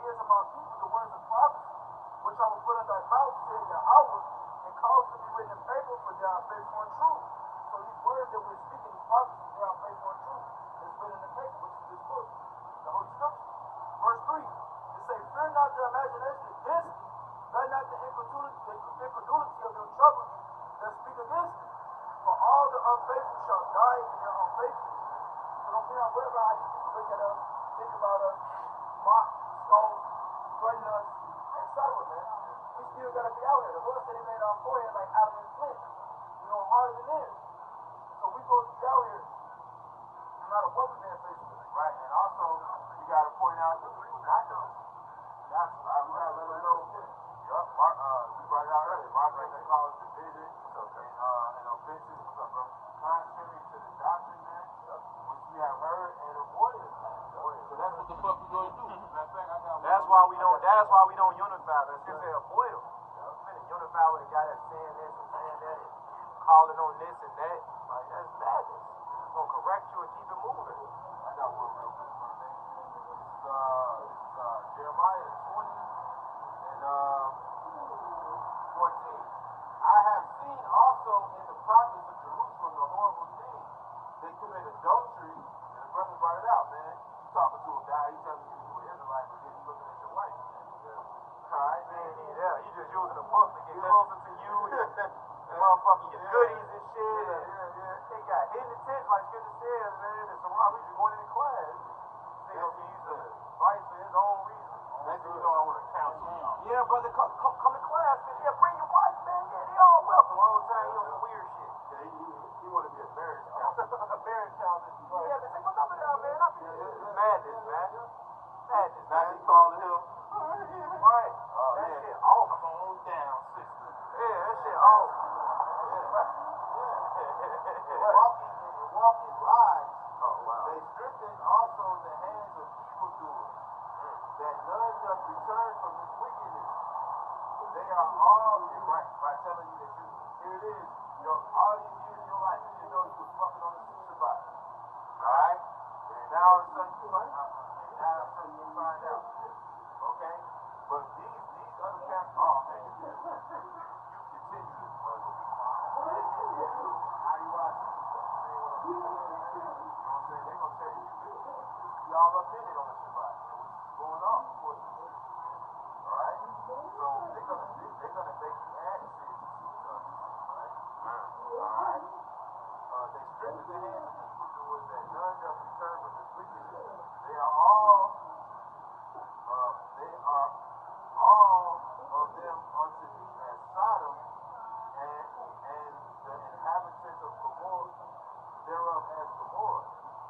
ears of my people the words of prophecy, which I will put in thy mouth, said Yahweh, and cause to be written in paper, for they are faithful and true. So these words that we're speaking, these prophecies, they are faithful and true. It's written in the paper, which is this book, the Holy Scripture. Verse 3, it say, fear not the imagination against thee, let not the incredulity of them trouble thee that speak against thee. For all the unfaithful shall die in their unfaithfulness. So don't be worried about how these people look at us, think about us, mock, scoff, threaten us, etc., man. We still gotta be out here. The Lord said he made our forehead like Adam and flint. You know, harder than this. So we supposed to be out here, no matter what we've been facing with. Right, and also, you gotta point out the people not doing it. That's why we gotta let them know. Yup, Mark, we brought it out earlier. Mark made that call us division and offenses. What's up, bro? Contrary to the doctrine, man, which we have heard and avoided. So that's what the fuck we gonna do. Matter of fact, I got that's why we don't. That's why we don't unify. Let's just say avoid them. Unify with a guy that's saying this and saying that, and calling on this and that. Like that's madness. It's gonna correct you and keep it moving. I got one real quick. This is Jeremiah 20 and 14. I have seen also in the prophets of Jerusalem the horrible thing. They commit adultery, and the brother brought it out, man. You talking to a guy, he telling you you're an Israelite, but then you looking at your wife. Alright, man. Yeah, you just using a book to get closer to you. Motherfucking your goodies and shit. They got hidden attention, like Scripture says, man. It's a rock. We just going into class. They gonna be using advice for his own reason. Next thing you know, I want to counsel you. Yeah, brother, come to class, man. Yeah, bring your wife, man. Yeah, they all welcome. All the time, you on some weird shit. Yeah, he want to be a marriage counselor. A marriage counselor. Yeah, man, take what's up with that, man. I mean, it's madness, man. Madness, Now man. she calling him. Right. That shit off. Come on down, sister. Yeah, that shit off. Walking lies. Oh, wow. They strengthen also the hands of evildoers, that none doth return from his wickedness. They are all right by telling you that you, here it is, all these years in your life, you didn't know you was fucking on the Shabbat. Alright? And now all of a sudden you find out. Okay? But these other cats, oh man, you continue to IUIC. You know what I'm saying? They're gonna tell you y'all offended on the Shabbat. What's going on? Alright? So they're gonna make you act serious. Right? Alright? They strengthen the hands of evildoers that none shall return from this wickedness. They are all of them unto me as Sodom, and the inhabitants of Gomorrah thereof as Gomorrah.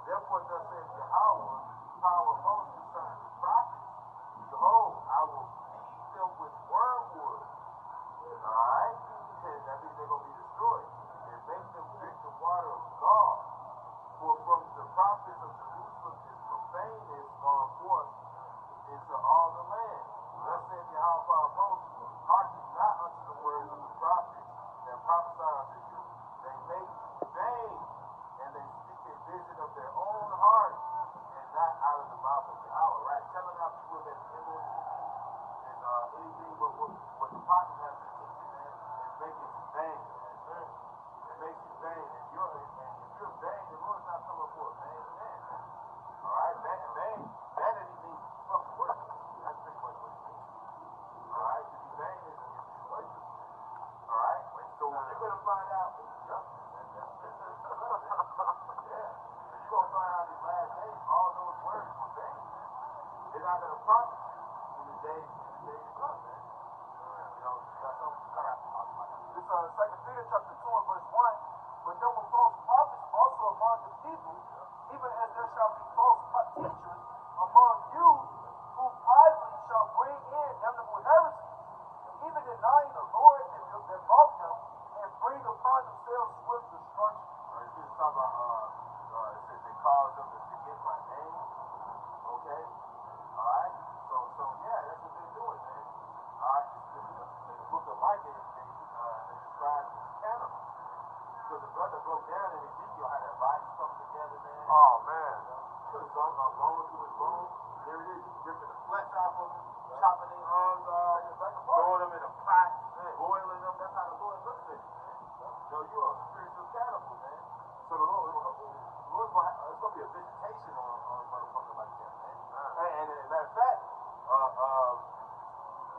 Therefore thus saith Yahweh, power of hosts concerning the prophets, behold, I will feed them with wormwood. Alright? And that means they're going to be destroyed. And make them drink the water of God. For from the prophets of Jerusalem is profaneness gone forth into all the land. Thus saith Yahweh, power of hosts, hearken not unto the words of the prophets that prophesy unto you. They make vain, and they speak a vision of their own heart, and not out of the mouth of Yahweh. Right? Telling our people that the MOINES is anything but what the prophets have been teaching, man, and make it vain. It makes you vain. And if you're vain, the Lord's not coming for a vain man. Alright? Vain. Vanity means fucking worthless. That's pretty much what it means. Alright? To be vain is worthless. Alright? So you're going to find out. Yeah. You're going to find out these last days, all those words were vain. They're not going to profit you in the days to come, man. You know, you got something? This 2 Peter chapter 2 and verse 1. But there were false prophets also among the people, even as there shall be false teachers among you, who privately shall bring in damnable heresies, even denying the Lord that brought them, and bring upon themselves swift destruction. It's just talking about, it says they cause them to forget my name. Okay? Alright? So yeah, that's what they're doing, man. Alright? In the book of Micah, they describe them as cannibals. Because the brother broke down in Ezekiel how their bodies come together, man. Oh, man. Bone to his bone. There it is. Ripping the flesh out half of them, chopping their arms off, throwing them in a pot, boiling them. That's how the Lord looks at it, man. So you are a spiritual cannibal, man. So the Lord's it's gonna be a visitation on a motherfucker like that, man. And as a matter of fact,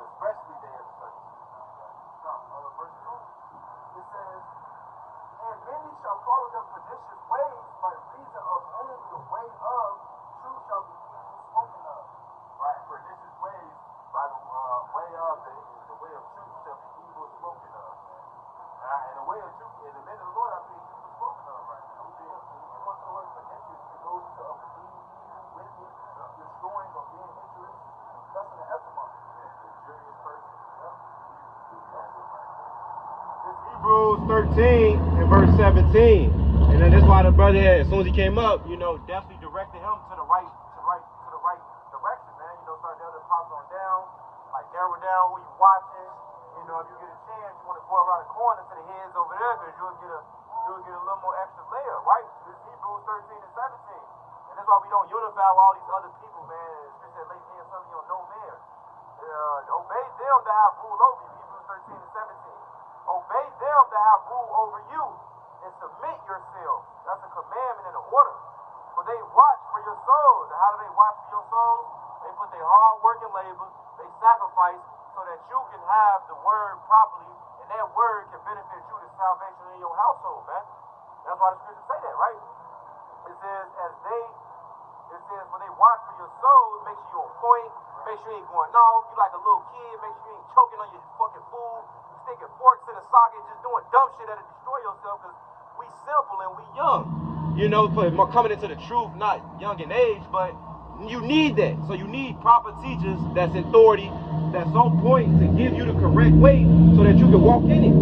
especially day of the circumcision. Verse 2, it says, and many shall follow their pernicious ways, by reason of whom the way of truth shall be evil spoken of. Right, pernicious ways, by the way of the way of truth shall be evil spoken of. And the way of truth, in the men of the Lord, I think evil spoken of right now. When you want the word pernicious, it goes to being evil, wicked, destroying, or being injurious. That's in the etymology. Injurious person. It's Hebrews 13 and verse 17. And then that's why the brother, as soon as he came up, definitely directed him to the right direction, man. Start the other pops on down, like narrow down who you watching. If you get a chance, you want to go around the corner to the heads over there, because you'll get a little more extra layer, right? This is Hebrews 13 and 17. And that's why we don't unify with all these other people, man. It's just that late hands, some of you don't know, man. Obey them that have rule over you, Hebrews 13 and 17. Obey them that have rule over you, and submit yourselves. That's a commandment and an order. For they watch for your souls. And how do they watch for your souls? They put their hard work and labor, they sacrifice, so that you can have the word properly, and that word can benefit you to salvation in your household, man. That's why the scriptures say that, right? It says, when they watch for your souls, make sure you're on point, make sure you ain't going off, you like a little kid, make sure you ain't choking on your fucking food, sticking forks in the socket, just doing dumb shit that'll destroy yourself, because we simple and we young. For coming into the truth, not young in age, but you need that. So you need proper teachers that's in authority, that's on point to give you the correct way so that you can walk in it.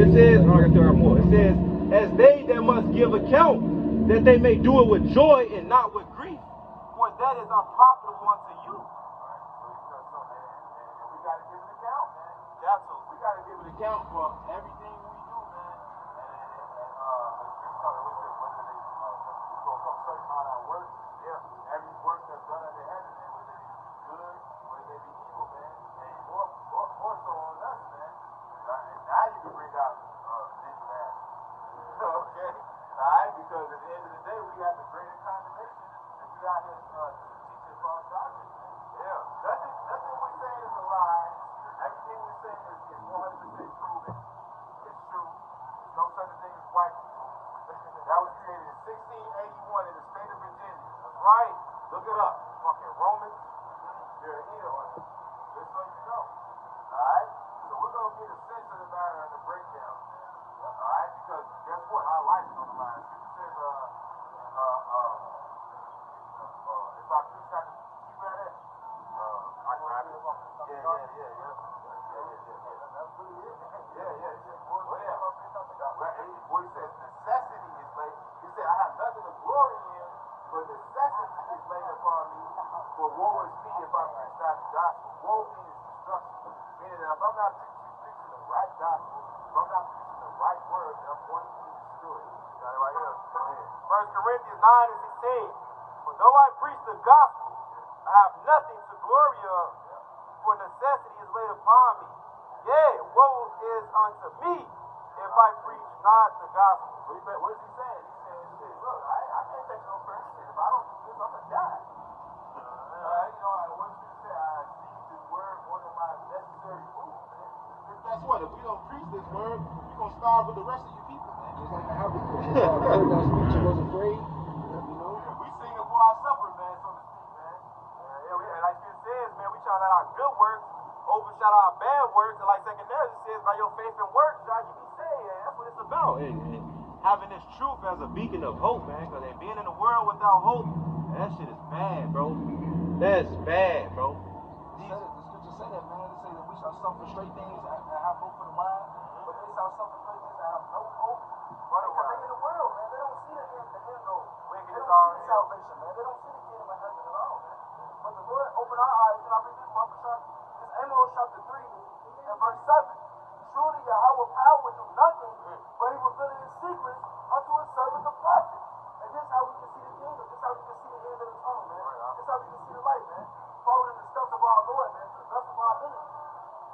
It says, I still have more. It says, as they that must give account, that they may do it with joy and not with grief, for that is unprofitable unto you. And we got to give an account, man. That's what We got to give an account for everything we do, man. We're going to come certain out our work. Yeah. Every work that's done under heaven, man, whether it be good, whether it be evil, man. And more so on us, man. And now you can bring out digital ass. Okay? Alright? Because at the end of the day, we have the greater condemnation if we out here teaching false doctrine, man. Yeah. Nothing we're saying is a lie. Everything we're saying is 100% proven. It's true. There's no such a thing as white people. That was created in 1681 in the state of Virginia. That's right. Look it up. Fucking Romans. You're an eater on it. Just so you know. Alright? So we're going to get a sense of the matter and the breakdown. Alright? Because guess what? Our life is on the line. It says, if I preach, I can keep at it. I grab it. Yeah. That's really it. Yeah. Boy, he says necessity is laid. He said, I have nothing to glory in, but necessity is laid upon me. For woe is me if I preach not the gospel. Woe means destruction. Meaning that if I'm not preaching the right gospel, if I'm not preaching the right word, then I'm going to be destroyed. Got it right here. Go ahead. 1 Corinthians 9 and 16. For though I preach the gospel, I have nothing to glory of, for necessity is laid upon me. Yea, woe is unto me if I preach not the gospel. What is he saying? He's saying, look, I can't take no credit. If I don't do this, I'm going to die. What does he say? I see this word one of my necessary foods, man. Guess what? If we don't preach this word, you're going to starve with the rest of your people, man. Just like the Habakkuk. Heard that speech, you was afraid. We sing it for our supper, man, so to speak, man. And like it says, man, we try to let our good works overshadow our bad works. And like secondarily, it says, by your faith and works, shall you be saved. And that's what it's about. And having this truth as a beacon of hope, man. Because being in a world without hope, that shit is bad, bro. That's bad, bro. The scripture say that, man. It say that we shall suffer straight things and have hope for the mind. But they shall suffer straight things and have no hope. Because they in the world, man. They don't see the end goal. They don't see the salvation, man. They don't see the kingdom of heaven at all, man. But the Lord opened our eyes, and I read this one for this Amos chapter 3 and verse 7. Truly Yahweh power will do nothing, but he will reveal his secrets unto his servant the prophet. And this is how we can see the kingdom. This is how we can see the end of the tunnel, man. This is how we can see the light, man. Following the steps of our Lord, man, to the best of our ability.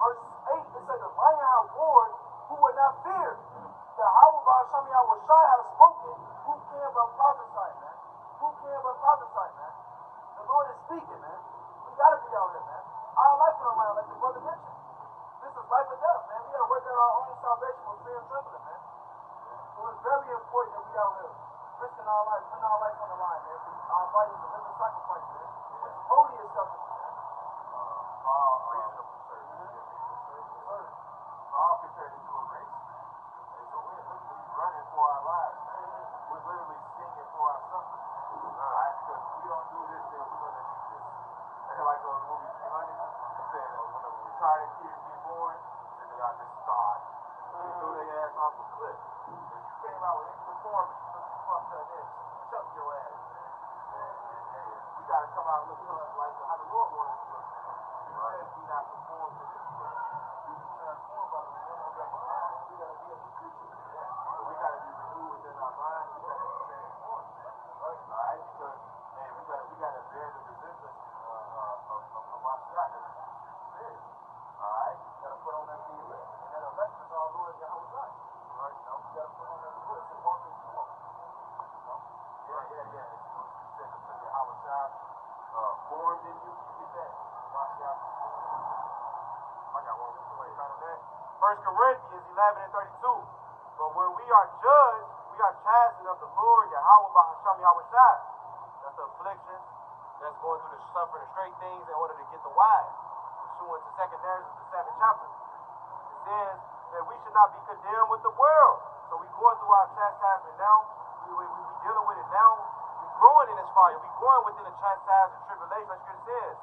Verse 8, it says, the lion had roared, who would not fear? Yahweh by Hashem Yahweh Shai has spoken, who can but prophesy, man? Who can but prophesy, man? The Lord is speaking, man. We gotta be out here, man. Our life on the line, like the brother mentioned. This is life or death, man. We gotta work out our own salvation with fear and trembling, man. So it's very important that we out here risking our life, putting our life on the line, man. Our body is a living sacrifice, man. It's holy acceptable, man. All reasonable service. All compared to a race, man. And so we're literally running for our lives, man. We're literally singing for our suffering. Alright, because if we don't do this, then we're gonna need this. And like the movie 300, it said when a retarded kid get born, it said they got this start. They threw their ass off a cliff. If you came out with any performance, you look fucked up there, chuck your ass, man. And we gotta come out and look like how the Lord wants us to look, man. He says be not conformed to this world. Be transformed by the renewing of our mind. We gotta be a new creature. Yeah. So we gotta be renewed within our mind. We gotta be transformed, man. Right? Alright, because man, we gotta bear the resemblance of our shot that the scripture says. Alright? We gotta put on that the elect. And that elect is our Lord Yahweh Shai. Right? You know, we gotta put on that the Lord. It's important to know. Yeah. It's what you said to Yahweh Shai formed in you. You get that? I got one more on that. 1 Corinthians 11 and 32. But when we are judged, we are chastened of the Lord, Yahweh by Hashem Yahweh Shai. That's the afflictions. That's going through the suffering, the straight things in order to get the wise. Pursuant to 2 Narratives, the 7th chapter. It says that we should not be condemned with the world. So we going through our chastisement now. We dealing with it now. We growing in this fire. We growing within the chastisement tribulation, like Scripture says.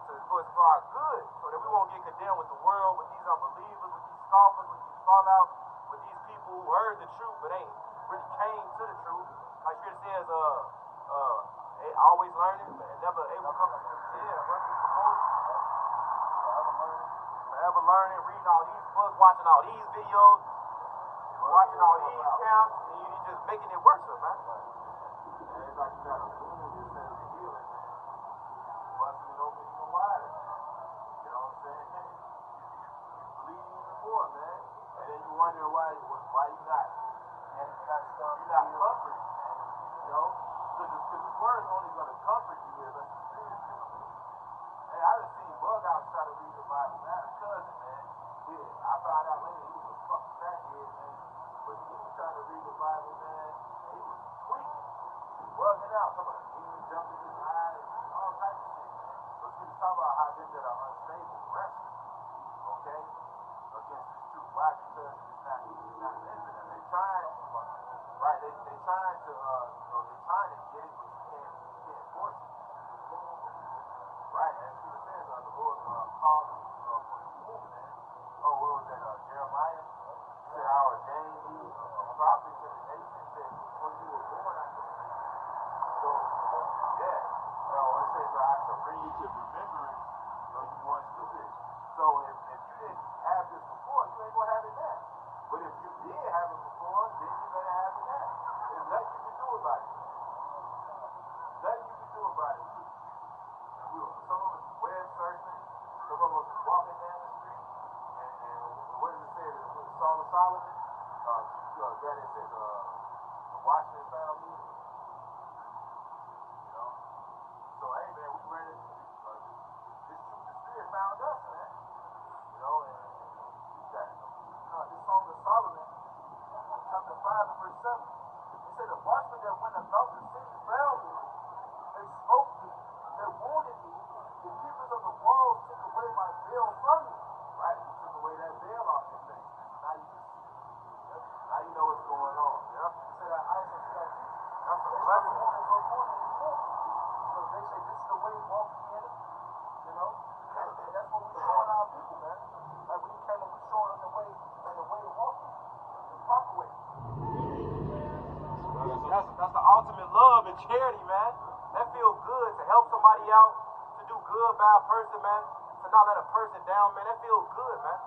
So it's for our good, so that we won't get condemned with the world, with these unbelievers, with these scoffers, with these fallouts, with these people who heard the truth but ain't really came to the truth. Like Scripture says, always learning and never able to come to forever learning, reading all these books, watching all these videos, watching all these camps, and you just making it worse, man. And it's like you got a wound instead of healing, man. Busting it open even wider. You know what I'm saying? You bleeding even more, man. And then you wonder why you not. And you're not comforted, man. You know? Because this word is only going to comfort you unless you experience it. Hey, I done seen Bug out try to read the Bible. I had a cousin, man. I found out later he was a fucking crackhead, man. But he was trying to read the Bible, man. And he was tweaking. Bugging out. Come on. He was jumping his eyes. All types of shit, man. So she was talking about how them that are unstable wrestle. Okay? Against this truth. Why? Because it's not living. And they trying, right? They trying to, they're trying to get it, but you can't force it. Right? And she was saying, the Lord called them for the womb, man. Oh, what was that? Jeremiah said, I ordained you a prophet to the nation. Said, when you were born, I knew you. So, yeah. So it says, I shall bring you to remembrance, though you once knew this. So if you didn't have this before, you ain't going to have it now. But if you did have it before, then you're going to have it now. There's nothing you can do about it. Nothing you can do about it. Some of us web surfing, some of us walking down the street, and what does it say? With Song of Solomon, that it says, the watchman found me. You know? So, hey, man, we ready to, this truth, the Spirit found us, man. You know, and we got it. This Song of Solomon, chapter 5 and verse 7, it said, the watchmen that went about the city found me, they smote me, they wounded me, the keepers of the walls took away my veil from me. Right, you took away that veil off your face. Now you can see. Yep. Now you know what's going on. Yep. It said, our eyes are set. That's a blessing. So they say, this is the way, walk in it. You know? And that's what we're showing our people, man. Like when he came up, we're showing them the way to walk in. The proper way. That's the ultimate love and charity, man. That feels good to help somebody out, to do good by a person, man. To not let a person down, man. That feels good, man.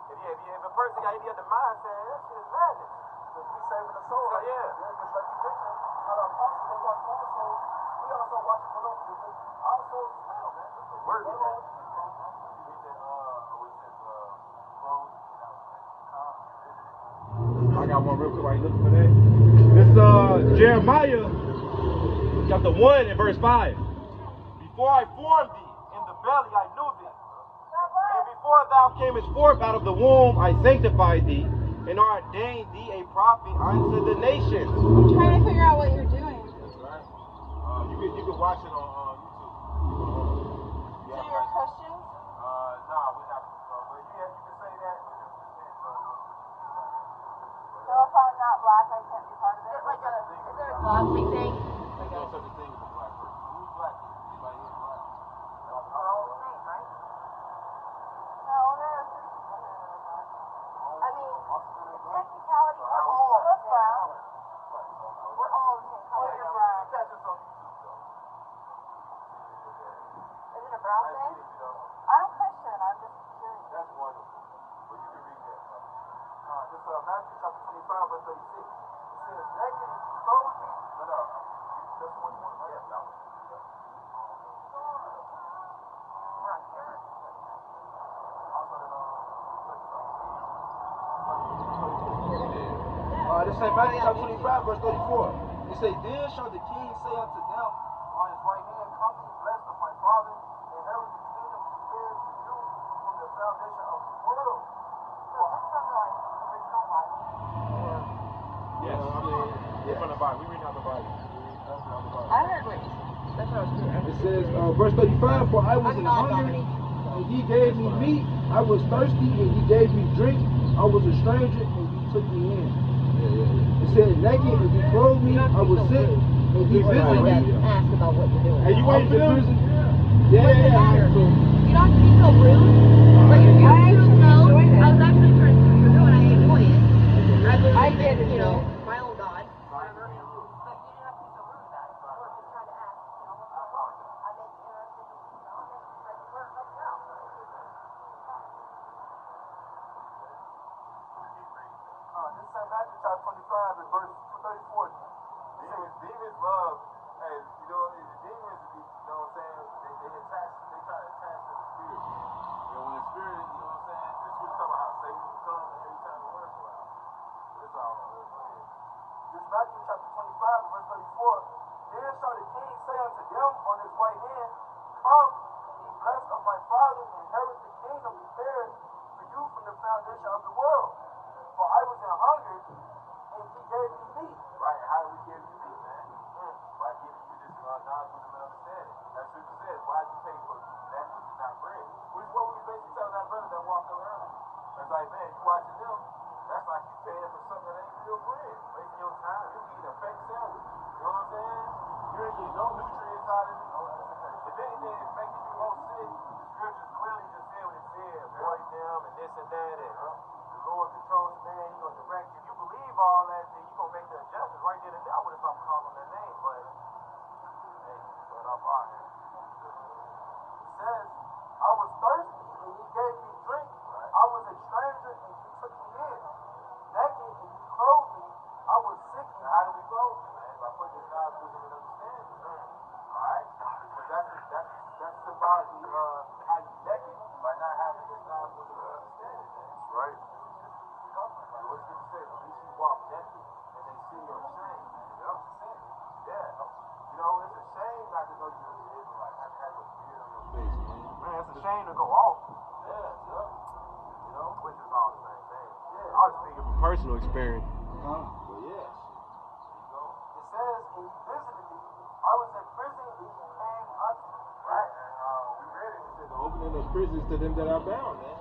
If a person got any other mindset, that shit is madness. Because we saving the soul. So, yeah. Because like you mentioned, how the apostles, they watch for our souls. We also watch for them. Our souls as well, man. Word is that. y'all want real quick while you looking for that? It's Jeremiah chapter 1 and verse 5. Before I formed thee in the belly, I knew thee. And before thou camest forth out of the womb, I sanctified thee and ordained thee a prophet unto the nations. I'm trying to figure out what you're doing. That's right. You can watch it on YouTube. So you're Christians? Nah, we're not. But you can say that. So if I'm not black, I can't be part of it? Is there a God thing? There's no such a thing as a black person. Who's black? Anybody here black? We're all the same, right? No, there are three people here that are black. I mean, the technicality, we're all Well, the that's same brown. color. We're all the same color. You're brown. Catch us on YouTube, though. Is it a brown Nice thing? meeting you, though. I'm Christian. I'm just curious. That's wonderful. But you can read that. This Matthew chapter 25, verse 36. It says, naked and you clothe me. No. That's the one you want to Yeah, that one. We're on camera. This St. Matthew chapter 25, verse 34. It say, then shall the king say unto them on his right hand, come ye blessed of my father, inherit the kingdom prepared for you from the foundation of the world. So this is from the original Bible. Yes. It's from the Bible. We read out the Bible. I heard what you said. That's what I was curious. It says, verse 35, for I was I'm in not hunger, Dominique. and ye gave me meat. I was thirsty, and ye gave me drink. I was a stranger, and ye took me in. It said, naked, and ye clothed me. I was sick, and ye visited me. Ask about what you're doing. Hey, you waiting for them? Yeah. So, You don't have to be so rude. But you're used to know. I was actually trying to see what you're doing. I enjoy it. I literally think, you know, my own God. Whatever. But you didn't have to be so rude about it. Or just trying to ask, you know, what's going on. I make it interesting, you know, and try to learn something else. this is St. Matthew chapter 25, and verse 234. Demons love, and you know, the demons, you know what I'm saying, they try to attach to the spirit. You know, when the spirit, you know what I'm saying, the spirit talk about how Satan will come every time the word comes out. That's all. This Matthew chapter 25, verse 34. Then shall the king say unto them on his right hand, come, ye blessed of my father, inherit the kingdom prepared for you from the foundation of the world. For I was in hunger, and he gave me meat. Right, how do we give you meat, man? By giving you this knowledge, wisdom, and understanding. That's what it says. Why did you pay for that which is not bread? Which is what we basically telling that brother that walked up earlier. It's like, man, you watching them, that's like you paying for something that ain't real bread. Wasting your time, you eat a fake sandwich. You know what I'm saying? You ain't getting no nutrients out of it. If anything, it's making you more sick. The scriptures clearly just said what it said, avoid them and this and that, and the Lord controls the man, he's gonna direct you. If you believe all that, then you're gonna make the adjustments right there and there. I would have stopped calling that name, but hey, but I'm fine. It says, I was thirsty, and he gave me drink. I was a stranger, and he took me in. Naked, and he clothed me. I was sick, and Now, how do we close it, man? By putting this knowledge, wisdom, and understanding. Alright? Because that's symbolically how you naked by not having this knowledge, wisdom, and understanding, man. That's right. What's going to say? At least you walk naked and they see your shame, man. You know what I'm saying? Yeah. You know, it's a shame not to know you're an Israelite, not to have a beard on your face, man. Man, it's a shame to go off, Yeah. You know? which is all the same thing. Yeah. I was speaking from personal experience. Well, yeah. You know? it says, and he visited me. I was in prison, and he came unto me. Right? And we read it. It said, Opening those prisons to them that are bound, man.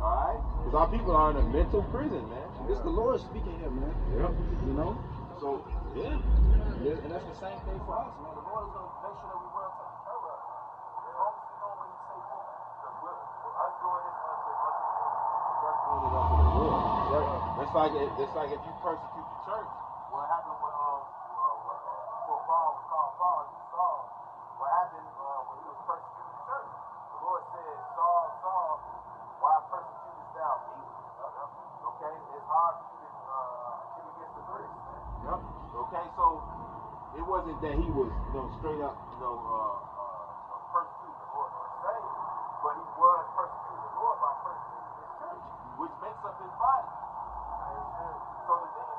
Alright? Because our people are in a mental prison, man. It's the Lord speaking here, man. Yep. You know? So, yeah. And that's the same thing for us, man. The Lord is going to make sure that we well taken care of. As long as we know what He say do. because us doing this unto you. That's doing it unto the Lord. That's like if you persecute the church. What happened when before Paul was called Paul, Saul? What happened when he was persecuting the church? The Lord said, Saul, Saul, why persecutest thou me? Okay, it's hard for you to kick against the bricks, man. Yep. Okay, so it wasn't that he was, straight up, persecuting the Lord per se, but he was persecuting the Lord by persecuting his church, which makes up his body. So the things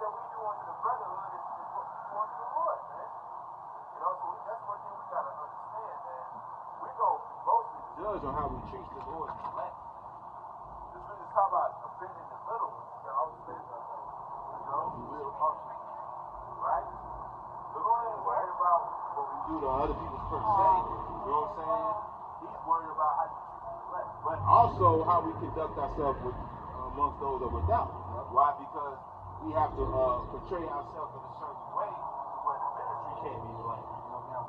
on how we treat the Lord. This really talk about offending the little ones. You know, real culture. Right? The Lord ain't worried about What we do to other people per se. You know what I'm saying? He's worried about how you treat the elect. But also how we conduct ourselves with, amongst those that are without. Why? Because we have to portray ourselves in a certain way where the ministry can't be blamed.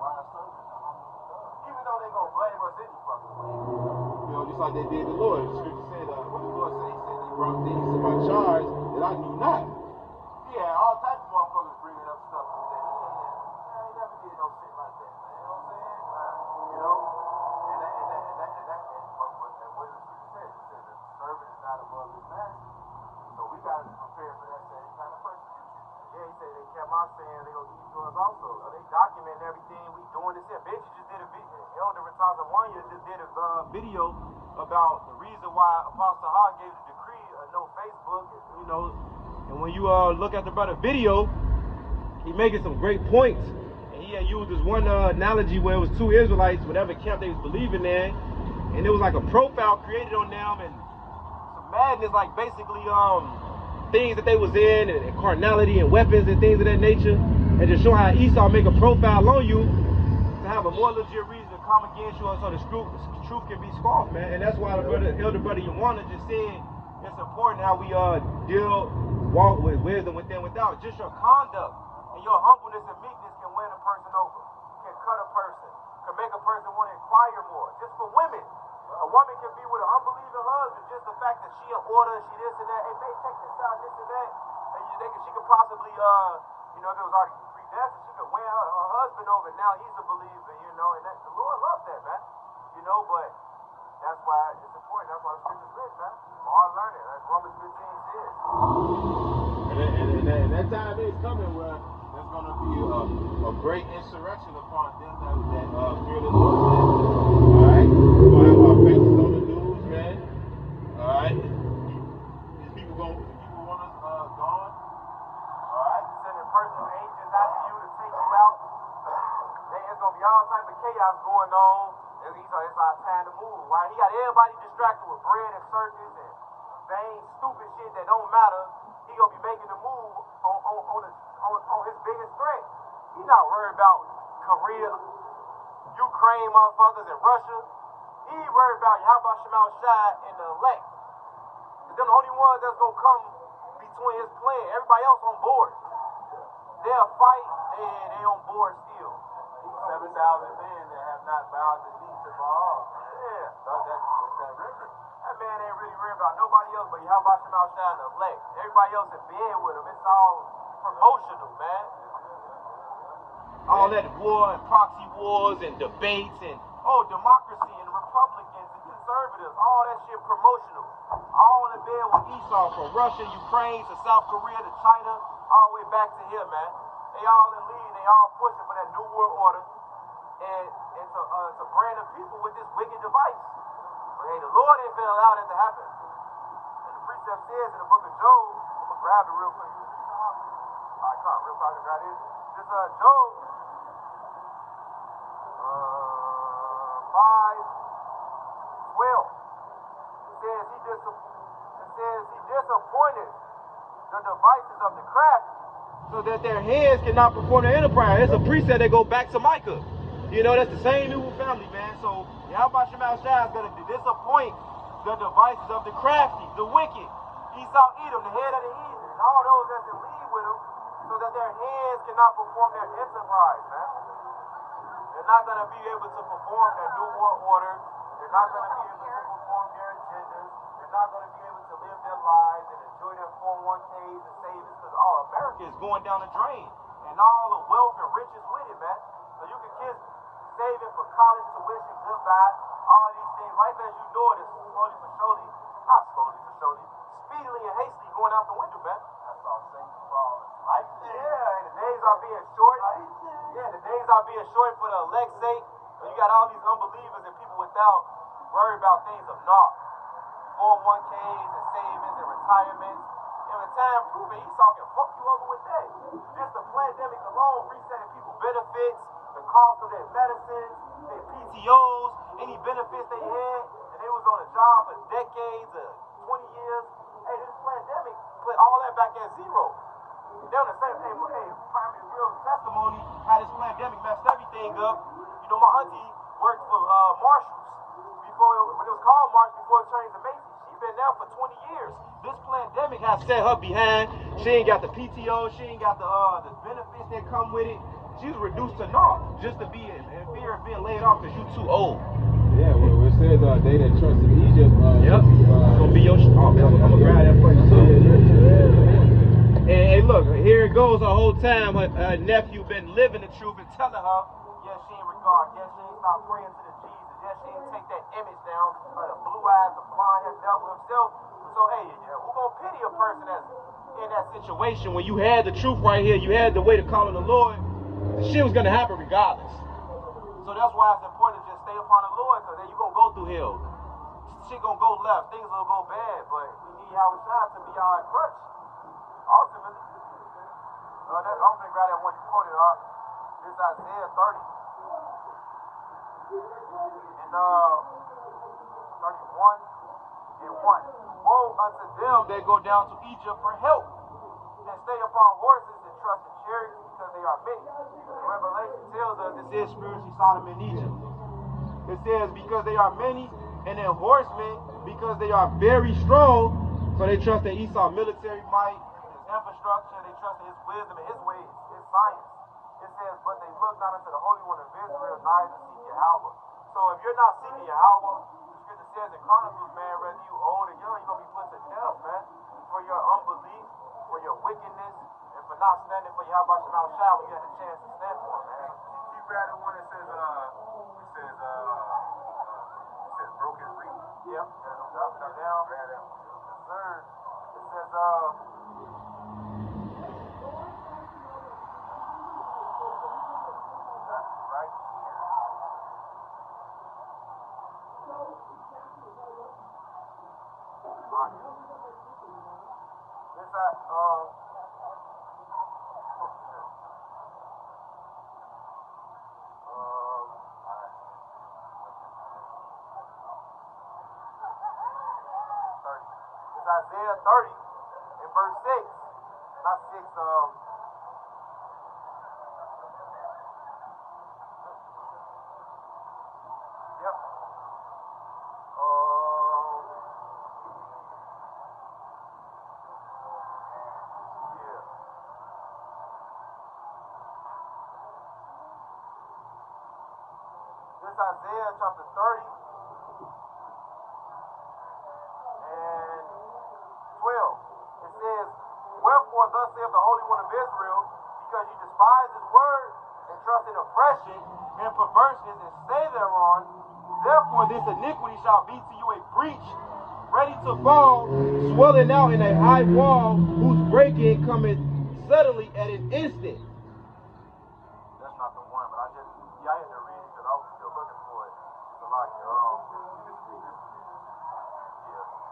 Why our servants are humble to God? Even though they're going to blame us any fucking way. You know, just like they did the Lord. The scripture said, what the Lord said, he said they brought things to my charge that I knew not. Yeah, all types of motherfuckers bringing up stuff that he ain't never did no shit like that, man. You know what I'm saying? You know? And what the scripture said? It said the servant is not above his master. So we got to prepare for that same kind of persecution. Yeah, he said they kept on saying they gonna give to us also. So they document everything we doing this here. Benji just did a video. Elder Rataza Wanya just did a video about the reason why Apostle Hart gave the decree of no Facebook. You know, and when you look at the brother video, he making some great points. And he had used this one analogy where it was two Israelites, whatever camp they was believing in, and it was like a profile created on them and some madness, like basically things that they was in and carnality and weapons and things of that nature, and just show how Esau make a profile on you to have a more legit reason to come against you, so the truth can be scoffed, man. And that's why the elder brother Yawana just said it's important how we walk with wisdom within without. Just your conduct and your humbleness and meekness can win a person over, can cut a person, can make a person want to inquire more. Just for women, a woman can be with an unbelieving husband, just the fact that she in order, she this and that, hey, babe, take this out, this and that, and she could possibly, if it was already predestined, she could win her husband over. Now he's a believer, and that the Lord loves that, man. But that's why it's important. That's why the scripture's written, man. Hard learning, as Romans 15 says. And that time is coming where there's going to be a great insurrection upon them that fear the Lord, man. All right? We're going to have our faces on the news, man. All right? These people want us gone. All right? Sending personal agents after you to take you out. There's going to be all type of chaos going on. It's our time to move. Right? He got everybody distracted with bread and circus and vain, stupid shit that don't matter. He going to be making the move on his biggest threat. He's not worried about Korea, Ukraine motherfuckers, and Russia. He worried about Yahweh Shemal Shai and the elect. Because they're the only ones that's going to come between his plan. Everybody else on board. They'll fight, and they on board still. 7,000 men that have not bowed the knee to Baal. Yeah. That's that record. That man ain't really worried about nobody else but Yahweh Shemal Shai and the elect. Everybody else in bed with him. It's all promotional, man. All that war and proxy wars and debates and democracy and Republicans and conservatives, all that shit promotional. All in bed with Esau, from Russia, Ukraine to South Korea to China, all the way back to here, man. They all in lead, they all pushing for that new world order and to brand the people with this wicked device. But hey, the Lord ain't gonna allow that to happen. And the precept says in the book of Job, I'm gonna grab it real quick. Alright, come on, real quick, I can grab it. This Job 5:12 says he disappointed the devices of the crafty, so that their hands cannot perform their enterprise. It's a precept that go back to Micah. That's the same evil family, man. So Yahweh Shemal Shai is going to disappoint the devices of the crafty, the wicked. Esau Edom, the head of the heathen, and all those that's in league with him, so that their hands cannot perform their enterprise, man. They're not going to be able to perform their new world order. They're not going to be able to perform their agendas. They're not going to be able to live their lives and enjoy their 401ks and savings, because all America is going down the drain, and all the wealth and riches with it, man. So you can kiss saving for college tuition, goodbye, all these things. Life as you know it is slowly but surely, not slowly but surely, speedily and hastily going out the window, man. That's all Satan falling. Like that. Yeah, and the days are being short. Yeah, the days are being short for the elect's sake. So you got all these unbelievers and people without worry about things of naught. 401ks and savings and retirements. And when time proven, Esau can fuck you over with that. Just the pandemic alone, resetting people benefits, the cost of their medicines, their PTOs, any benefits they had, and they was on a job for decades or 20 years. Hey, this pandemic put all that back at zero. They're on the same, primary real testimony how this pandemic messed everything up. You know, my auntie worked for Marshalls when it was called Marshalls before it turned to Macy's. She's been there for 20 years. This pandemic has set her behind. She ain't got the PTO. She ain't got the benefits that come with it. She's reduced to naught just to be in fear of being laid off because you too old. Yeah, well, it says they that trust in Egypt. Yep. It's gonna be your. I'm gonna grab that for you too. And hey, look, here it goes. The whole time her nephew been living the truth and telling her, yes, she ain't regard. Yes, she ain't stop praying to the Jesus. Yes, she ain't take that image down of the blue eyes, the blind, the devil himself. So hey, who gonna pity a person that's in that situation when you had the truth right here? You had the way to call on the Lord. The shit was gonna happen regardless. So that's why it's important to just stay upon the Lord, because then you're going to go through hell. Shit going to go left. Things will go bad, but we need Howard Shine to be our crutch. Ultimately. I'm going to grab that one you quoted, this is Isaiah 30. And 31 and 1. Woe unto them that go down to Egypt for help, and stay upon horses and trust in chariots, because they are many. Revelation tells us this is spiritually Sodom and Egypt. It says because they are many, and then horsemen because they are very strong. So they trust in Esau's military might, his infrastructure, they trust in his wisdom and his ways, his science. It says, but they look not unto the Holy One of Israel, neither seek Yahweh. So if you're not seeking Yahweh, the scripture says in Chronicles, man, whether you old or young, you're going to be put to death, man, for your unbelief, for your wickedness, and for not standing for Yahweh Shema Shai when you had a chance to stand for him, man. Keep grab the one that says, broken reed. Yep, up and down. Yes, sir. It says, right here. This Isaiah 30 in verse 6. Not 6, yep. Yeah. This Isaiah chapter 30 and 12. It says, wherefore thus saith the Holy One of Israel, because you despise his word and trust in oppression and perverseness and stay thereon, therefore this iniquity shall be to you a breach, ready to fall, swelling out in a high wall, whose breaking cometh suddenly at an instant. That's not the one, but I had to read it because I was still looking for it. So like,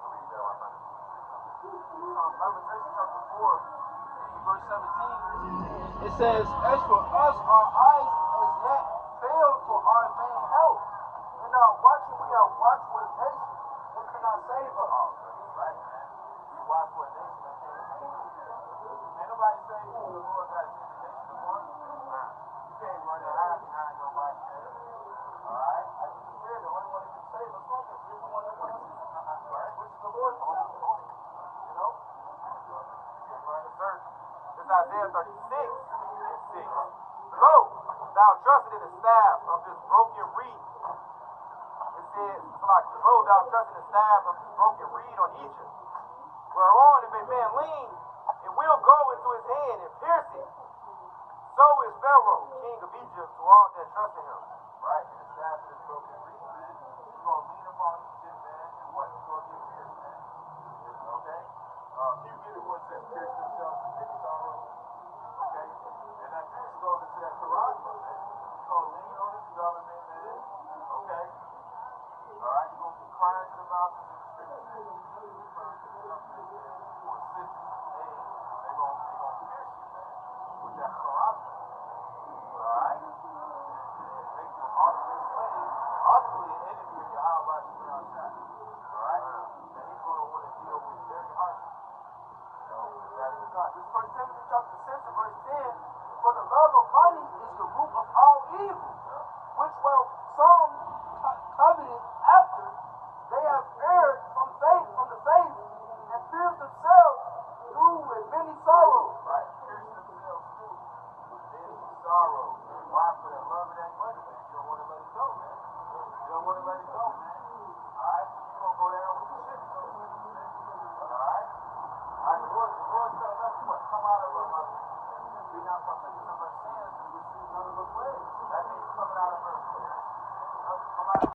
read that one. Lamentation chapter 4, verse 17. It says, as for us, our eyes as yet failed for our vain help. And now watching, we are watched for a nation that could not save us. Right, man. We watch for a nation that can't save us. Ain't nobody say, the Lord got to send the nation to one. You can't run and hide behind nobody. Alright? I just said the only one that can save us is the one that wants us. Right? Which is the Lord himself. You know? This Isaiah 36 and 6. Lo, thou trusted in the staff of this broken reed. It says, lo, thou trusted in the staff of this broken reed on Egypt. Whereon if a man lean, it will go into his hand and pierce it. So is Pharaoh, king of Egypt, to all that trust in him. Right? And the staff of this broken reed, man. He's going to lean upon Egypt, man. And what? He's going to get pierced, man. Okay? Can you get it what says pierce themselves with many sorrows? Okay? And that pierce goes into that charisma, man. You're going to lean on this government, man. Okay? Alright? You're going to be crying to the mountains in the scripture, man. You're going to be crying to the government, man. For assistance, aid. They're going to pierce you, man. With that charisma. Alright? And make you an ultimate slave. ultimately an enemy of Yahweh Shemel Shah. Alright? That he's going to want to deal with very harshly. That is God. This 1 Timothy chapter 6 and verse 10. For the love of money is the root of all evil, which while some coveted after, they have erred from the faith, and pierced themselves through with many sorrows. Right? Pierce themselves through with many sorrows. Why? For that love of that money, man. You don't want to let it go, man. You don't want to let it go, man. Alright? You're going to go down with the ship. Alright? Alright, the Lord telling us what? Come out of be not partakers of our sins and receive none of the plagues. That means coming out of her. Come out